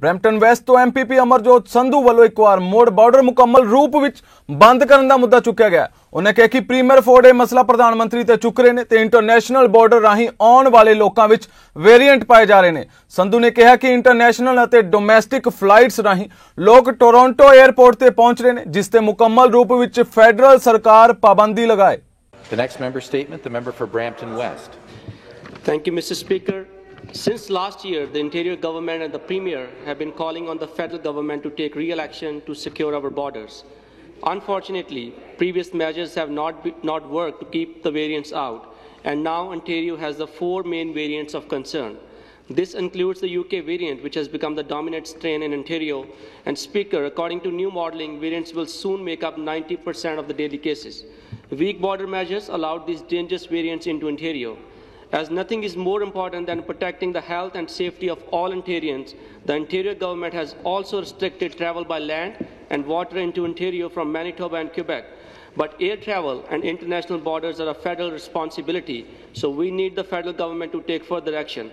Brampton West ਤੋਂ MPP Amarjot Sandhu ਵੱਲੋਂ ਇੱਕ ਵਾਰ ਮੋੜ ਬਾਰਡਰ ਮੁਕੰਮਲ ਰੂਪ ਵਿੱਚ ਬੰਦ ਕਰਨ ਦਾ ਮੁੱਦਾ ਚੁੱਕਿਆ ਗਿਆ। ਉਹਨੇ ਕਿਹਾ ਕਿ ਪ੍ਰੀਮੀਅਰ ਫੋਰਡ ਇਹ ਮਸਲਾ ਪ੍ਰਧਾਨ ਮੰਤਰੀ ਤੇ ਚੁੱਕ ਰਹੇ ਨੇ ਤੇ ਇੰਟਰਨੈਸ਼ਨਲ ਬਾਰਡਰ ਰਾਹੀਂ ਆਉਣ ਵਾਲੇ ਲੋਕਾਂ ਵਿੱਚ ਵੇਰੀਐਂਟ ਪਾਏ ਜਾ ਰਹੇ ਨੇ। ਸੰਧੂ ਨੇ ਕਿਹਾ ਕਿ ਇੰਟਰਨੈਸ਼ਨਲ ਅਤੇ ਡੋਮੈਸਟਿਕ ਫਲਾਈਟਸ ਰਾਹੀਂ ਲੋਕ ਟੋਰਾਂਟੋ 에ਅਰਪੋਰਟ ਤੇ ਪਹੁੰਚ ਰਹੇ ਨੇ, ਜਿਸ ਤੇ ਮੁਕੰਮਲ ਰੂਪ ਵਿੱਚ ਫੈਡਰਲ ਸਰਕਾਰ ਪਾਬੰਦੀ ਲਗਾਏ। The next member statement, the member for Brampton West. Thank you, Mr. Speaker. Since last year, the Interior Government and the Premier have been calling on the federal government to take real action to secure our borders. Unfortunately, previous measures have not worked to keep the variants out, and now Ontario has the 4 main variants of concern. This includes the UK variant, which has become the dominant strain in Ontario. And Speaker, according to new modelling, variants will soon make up 90% of the daily cases. Weak border measures allowed these dangerous variants into Ontario. As nothing is more important than protecting the health and safety of all Ontarians, the Ontario government has also restricted travel by land and water into Ontario from Manitoba and Quebec. But air travel and international borders are a federal responsibility, so we need the federal government to take further action.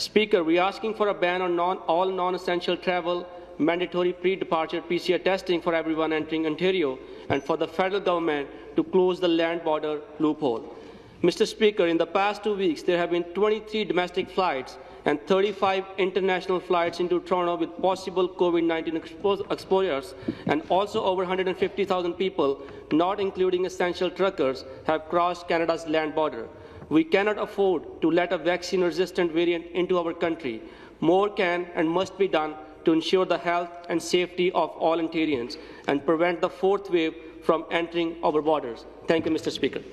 Speaker, we are asking for a ban on all non-essential travel, mandatory pre-departure PCR testing for everyone entering Ontario, and for the federal government to close the land border loophole. Mr. Speaker, in the past 2 weeks, there have been 23 domestic flights and 35 international flights into Toronto with possible COVID-19 exposures, and also over 150,000 people, not including essential truckers, have crossed Canada's land border. We cannot afford to let a vaccine-resistant variant into our country. More can and must be done to ensure the health and safety of all Ontarians and prevent the 4th wave from entering our borders. Thank you, Mr. Speaker.